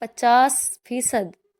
50%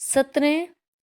17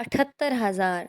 78,000।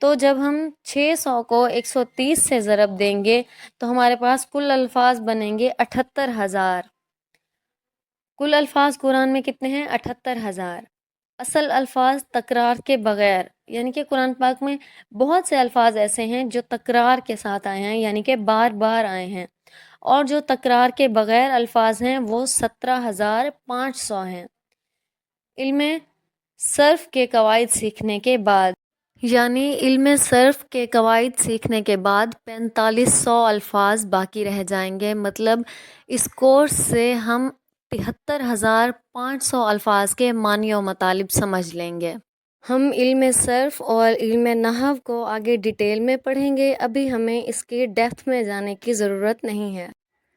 تو جب ہم 600 کو 130 سے ضرب دیں گے تو ہمارے پاس کل الفاظ بنیں گے 78,000۔ کل الفاظ قرآن میں کتنے ہیں؟ 78,000۔ اصل الفاظ تکرار کے بغیر، یعنی کہ قرآن پاک میں بہت سے الفاظ ایسے ہیں جو تکرار کے ساتھ آئے ہیں، یعنی کہ بار بار آئے ہیں، اور جو تکرار کے بغیر الفاظ ہیں وہ 17,500 ہیں۔ علم صرف کے قواعد سیکھنے کے بعد، یعنی علم صرف کے قواعد سیکھنے کے بعد 4500 الفاظ باقی رہ جائیں گے۔ مطلب اس کورس سے ہم 73,500 الفاظ کے معنی و مطالب سمجھ لیں گے۔ ہم علم صرف اور علم نحو کو آگے ڈیٹیل میں پڑھیں گے، ابھی ہمیں اس کی ڈیپتھ میں جانے کی ضرورت نہیں ہے۔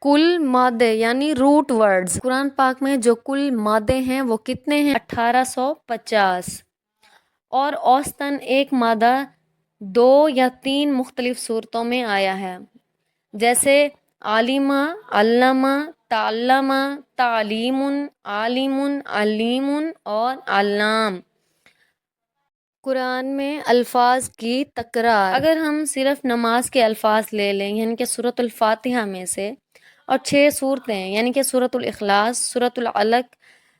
کل مادے یعنی روٹ ورڈز، قرآن پاک میں جو کل مادے ہیں وہ کتنے ہیں؟ 1850، اور اوسطاً ایک مادہ 2 یا 3 مختلف صورتوں میں آیا ہے، جیسے عالمہ، علامہ، تعلمہ، تعلیم، عالم، علیم اور علام۔ قرآن میں الفاظ کی تکرار، اگر ہم صرف نماز کے الفاظ لے لیں یعنی کہ سورۃ الفاتحہ میں سے، اور 6 صورتیں یعنی کہ سورۃ الاخلاص، سورۃ العلق،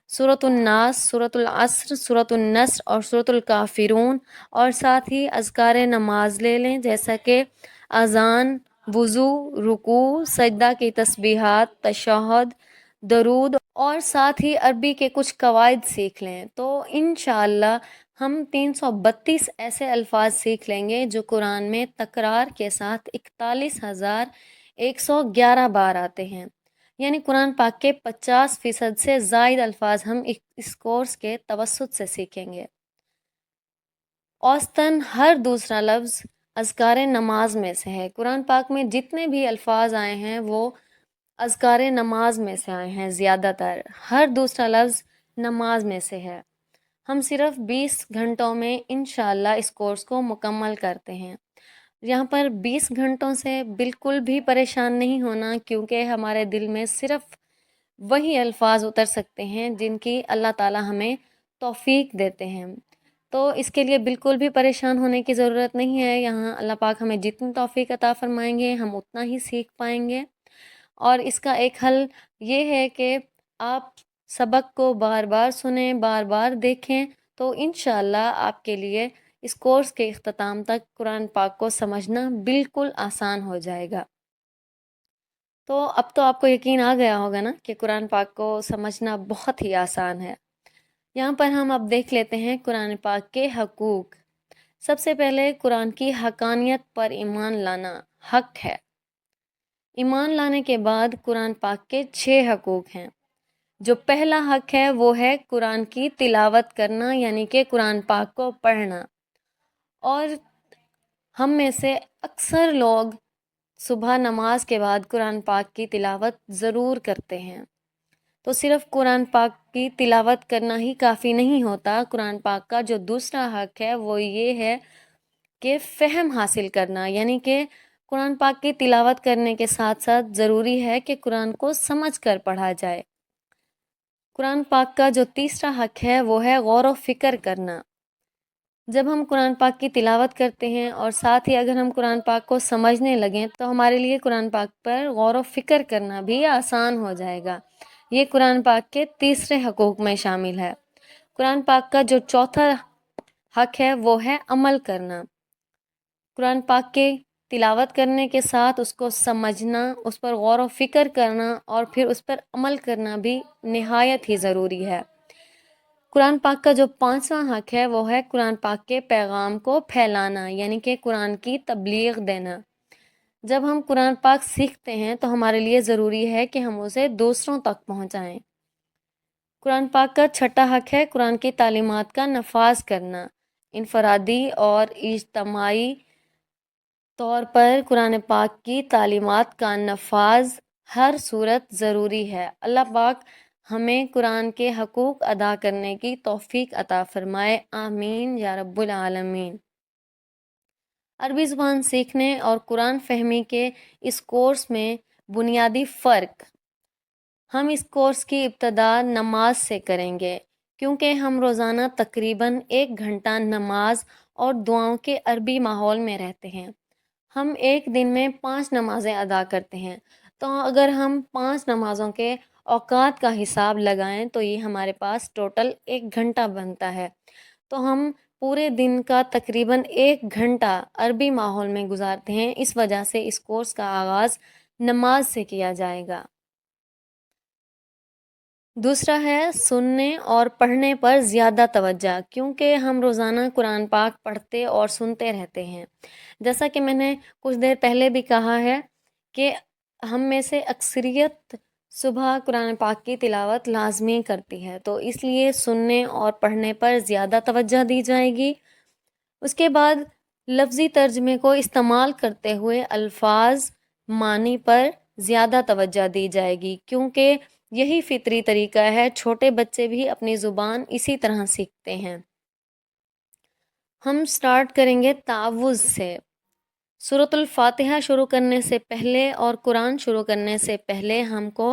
سورۃ الناس، سورۃ العصر، سورۃ النصر اور سورۃ الکافرون، اور ساتھ ہی اذکار نماز لے لیں جیسا کہ اذان، وضو، رکوع، سجدہ کی تسبیحات، تشہد، درود، اور ساتھ ہی عربی کے کچھ قواعد سیکھ لیں، تو انشاءاللہ ہم 332 ایسے الفاظ سیکھ لیں گے جو قرآن میں تکرار کے ساتھ 41,111 بار آتے ہیں، یعنی قرآن پاک کے 50% سے زائد الفاظ ہم اس کورس کے توسط سے سیکھیں گے۔ اوسطاً ہر دوسرا لفظ اذکار نماز میں سے ہے۔ قرآن پاک میں جتنے بھی الفاظ آئے ہیں وہ اذکار نماز میں سے آئے ہیں، زیادہ تر ہر دوسرا لفظ نماز میں سے ہے۔ ہم صرف 20 گھنٹوں میں انشاءاللہ اس کورس کو مکمل کرتے ہیں۔ یہاں پر 20 گھنٹوں سے بالکل بھی پریشان نہیں ہونا، کیونکہ ہمارے دل میں صرف وہی الفاظ اتر سکتے ہیں جن کی اللہ تعالی ہمیں توفیق دیتے ہیں، تو اس کے لیے بالکل بھی پریشان ہونے کی ضرورت نہیں ہے۔ یہاں اللہ پاک ہمیں جتنی توفیق عطا فرمائیں گے ہم اتنا ہی سیکھ پائیں گے، اور اس کا ایک حل یہ ہے کہ آپ سبق کو بار بار سنیں، بار بار دیکھیں، تو انشاءاللہ آپ کے لیے اس کورس کے اختتام تک قرآن پاک کو سمجھنا بالکل آسان ہو جائے گا۔ تو اب تو آپ کو یقین آ گیا ہوگا نا کہ قرآن پاک کو سمجھنا بہت ہی آسان ہے۔ یہاں پر ہم اب دیکھ لیتے ہیں قرآن پاک کے حقوق۔ سب سے پہلے قرآن کی حقانیت پر ایمان لانا حق ہے۔ ایمان لانے کے بعد قرآن پاک کے 6 حقوق ہیں۔ جو پہلا حق ہے وہ ہے قرآن کی تلاوت کرنا، یعنی کہ قرآن پاک کو پڑھنا، اور ہم میں سے اکثر لوگ صبح نماز کے بعد قرآن پاک کی تلاوت ضرور کرتے ہیں۔ تو صرف قرآن پاک کی تلاوت کرنا ہی کافی نہیں ہوتا، قرآن پاک کا جو دوسرا حق ہے وہ یہ ہے کہ فہم حاصل کرنا، یعنی کہ قرآن پاک کی تلاوت کرنے کے ساتھ ساتھ ضروری ہے کہ قرآن کو سمجھ کر پڑھا جائے۔ قرآن پاک کا جو تیسرا حق ہے وہ ہے غور و فکر کرنا۔ جب ہم قرآن پاک کی تلاوت کرتے ہیں اور ساتھ ہی اگر ہم قرآن پاک کو سمجھنے لگیں تو ہمارے لیے قرآن پاک پر غور و فکر کرنا بھی آسان ہو جائے گا۔ یہ قرآن پاک کے تیسرے حقوق میں شامل ہے۔ قرآن پاک کا جو چوتھا حق ہے وہ ہے عمل کرنا۔ قرآن پاک کے تلاوت کرنے کے ساتھ اس کو سمجھنا، اس پر غور و فکر کرنا اور پھر اس پر عمل کرنا بھی نہایت ہی ضروری ہے۔ قرآن پاک کا جو 5واں حق ہے وہ ہے قرآن پاک کے پیغام کو پھیلانا، یعنی کہ قرآن کی تبلیغ دینا۔ جب ہم قرآن پاک سیکھتے ہیں تو ہمارے لیے ضروری ہے کہ ہم اسے دوسروں تک پہنچائیں۔ قرآن پاک کا چھٹا حق ہے قرآن کی تعلیمات کا نفاذ کرنا۔ انفرادی اور اجتماعی طور پر قرآن پاک کی تعلیمات کا نفاذ ہر صورت ضروری ہے۔ اللہ پاک ہمیں قرآن کے حقوق ادا کرنے کی توفیق عطا فرمائے، آمین یا رب العالمین۔ عربی زبان سیکھنے اور قرآن فہمی کے اس کورس میں بنیادی فرق۔ ہم اس کورس کی ابتدا نماز سے کریں گے، کیونکہ ہم روزانہ تقریباً 1 گھنٹہ نماز اور دعاؤں کے عربی ماحول میں رہتے ہیں۔ ہم ایک دن میں 5 نمازیں ادا کرتے ہیں، تو اگر ہم 5 نمازوں کے اوقات کا حساب لگائیں تو یہ ہمارے پاس ٹوٹل 1 گھنٹہ بنتا ہے۔ تو ہم پورے دن کا تقریباً 1 گھنٹہ عربی ماحول میں گزارتے ہیں، اس وجہ سے اس کورس کا آغاز نماز سے کیا جائے گا۔ دوسرا ہے سننے اور پڑھنے پر زیادہ توجہ، کیونکہ ہم روزانہ قرآن پاک پڑھتے اور سنتے رہتے ہیں۔ جیسا کہ میں نے کچھ دیر پہلے بھی کہا ہے کہ ہم میں سے اکثریت صبح قرآن پاک کی تلاوت لازمی کرتی ہے، تو اس لیے سننے اور پڑھنے پر زیادہ توجہ دی جائے گی۔ اس کے بعد لفظی ترجمے کو استعمال کرتے ہوئے الفاظ معنی پر زیادہ توجہ دی جائے گی، کیونکہ یہی فطری طریقہ ہے، چھوٹے بچے بھی اپنی زبان اسی طرح سیکھتے ہیں۔ ہم سٹارٹ کریں گے تعوذ سے۔ سورۃ الفاتحہ شروع کرنے سے پہلے اور قرآن شروع کرنے سے پہلے ہم کو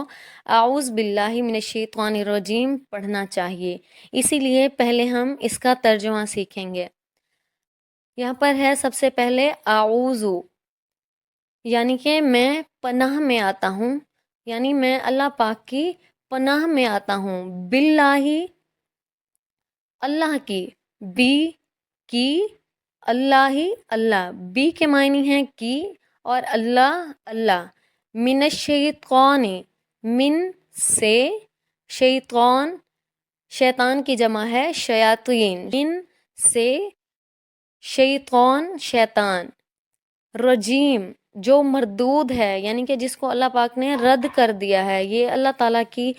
اعوذ باللہ من الشیطان الرجیم پڑھنا چاہیے، اسی لیے پہلے ہم اس کا ترجمہ سیکھیں گے۔ یہاں پر ہے سب سے پہلے اعوذ، یعنی کہ میں پناہ میں آتا ہوں، یعنی میں اللہ پاک کی پناہ میں آتا ہوں، باللہ اللہ کی، بی کی، اللہ اللہ، بی کے معنی ہیں کی اور اللہ اللہ، من الشیطان من سے، شیطان شیطان کی جمع ہے شیاطین، من سے شیطان شیطان، رجیم جو مردود ہے، یعنی کہ جس کو اللہ پاک نے رد کر دیا ہے، یہ اللہ تعالیٰ کی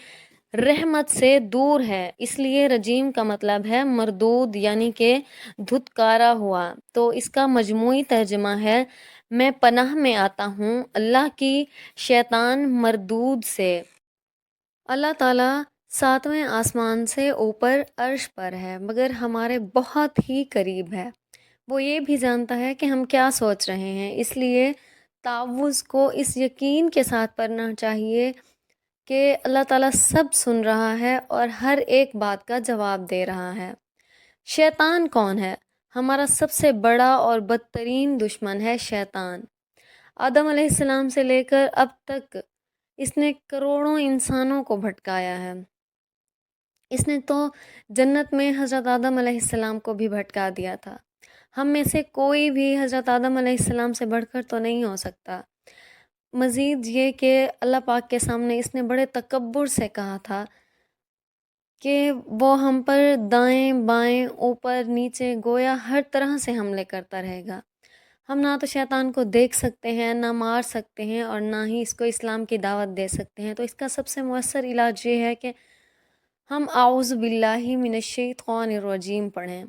رحمت سے دور ہے، اس لیے رجیم کا مطلب ہے مردود، یعنی کہ دھتکارا ہوا۔ تو اس کا مجموعی ترجمہ ہے میں پناہ میں آتا ہوں اللہ کی شیطان مردود سے۔ اللہ تعالیٰ 7ویں آسمان سے اوپر عرش پر ہے، مگر ہمارے بہت ہی قریب ہے، وہ یہ بھی جانتا ہے کہ ہم کیا سوچ رہے ہیں، اس لیے تعوذ کو اس یقین کے ساتھ پڑھنا چاہیے کہ اللہ تعالیٰ سب سن رہا ہے اور ہر ایک بات کا جواب دے رہا ہے۔ شیطان کون ہے؟ ہمارا سب سے بڑا اور بدترین دشمن ہے شیطان۔ آدم علیہ السلام سے لے کر اب تک اس نے کروڑوں انسانوں کو بھٹکایا ہے۔ اس نے تو جنت میں حضرت آدم علیہ السلام کو بھی بھٹکا دیا تھا۔ ہم میں سے کوئی بھی حضرت آدم علیہ السلام سے بڑھ کر تو نہیں ہو سکتا۔ مزید یہ کہ اللہ پاک کے سامنے اس نے بڑے تکبر سے کہا تھا کہ وہ ہم پر دائیں بائیں اوپر نیچے گویا ہر طرح سے حملے کرتا رہے گا۔ ہم نہ تو شیطان کو دیکھ سکتے ہیں، نہ مار سکتے ہیں، اور نہ ہی اس کو اسلام کی دعوت دے سکتے ہیں۔ تو اس کا سب سے مؤثر علاج یہ ہے کہ ہم اعوذ باللہ من الشیطان الرجیم پڑھیں۔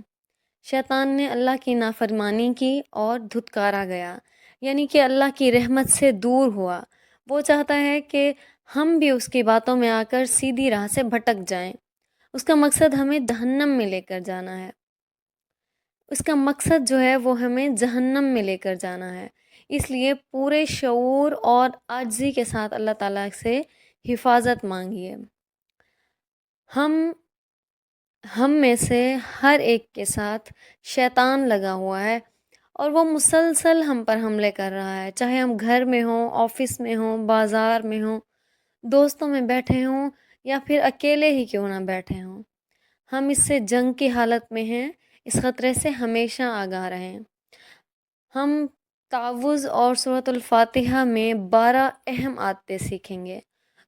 شیطان نے اللہ کی نافرمانی کی اور دھتکارا گیا، یعنی کہ اللہ کی رحمت سے دور ہوا۔ وہ چاہتا ہے کہ ہم بھی اس کی باتوں میں آ کر سیدھی راہ سے بھٹک جائیں۔ اس کا مقصد ہمیں جہنم میں لے کر جانا ہے، اس کا مقصد جو ہے وہ ہمیں جہنم میں لے کر جانا ہے۔ اس لیے پورے شعور اور عاجزی کے ساتھ اللہ تعالیٰ سے حفاظت مانگیے۔ ہم میں سے ہر ایک کے ساتھ شیطان لگا ہوا ہے اور وہ مسلسل ہم پر حملے کر رہا ہے، چاہے ہم گھر میں ہوں، آفس میں ہوں، بازار میں ہوں، دوستوں میں بیٹھے ہوں یا پھر اکیلے ہی کیوں نہ بیٹھے ہوں۔ ہم اس سے جنگ کی حالت میں ہیں، اس خطرے سے ہمیشہ آگاہ رہیں۔ ہم تعوذ اور سورۃ الفاتحہ میں 12 اہم عادتیں سیکھیں گے۔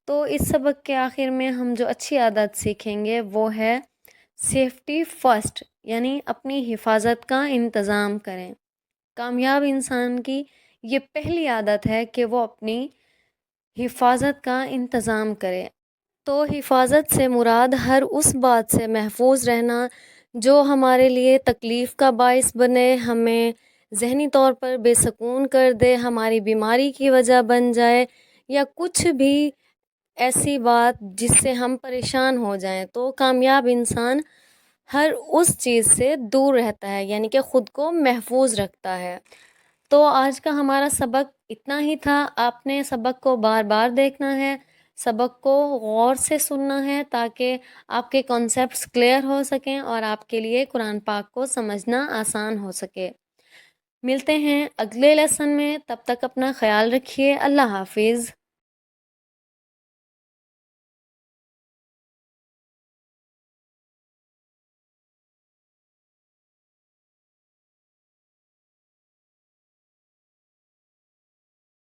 تو اس سبق کے آخر میں ہم جو اچھی عادت سیکھیں گے وہ ہے سیفٹی فرسٹ، یعنی اپنی حفاظت کا انتظام کریں۔ کامیاب انسان کی یہ پہلی عادت ہے کہ وہ اپنی حفاظت کا انتظام کرے۔ تو حفاظت سے مراد ہر اس بات سے محفوظ رہنا جو ہمارے لیے تکلیف کا باعث بنے، ہمیں ذہنی طور پر بے سکون کر دے، ہماری بیماری کی وجہ بن جائے، یا کچھ بھی ایسی بات جس سے ہم پریشان ہو جائیں۔ تو کامیاب انسان ہر اس چیز سے دور رہتا ہے، یعنی کہ خود کو محفوظ رکھتا ہے۔ تو آج کا ہمارا سبق اتنا ہی تھا۔ آپ نے سبق کو بار بار دیکھنا ہے، سبق کو غور سے سننا ہے تاکہ آپ کے کانسیپٹس کلیئر ہو سکیں اور آپ کے لیے قرآن پاک کو سمجھنا آسان ہو سکے۔ ملتے ہیں اگلے لیسن میں، تب تک اپنا خیال رکھیے۔ اللہ حافظ۔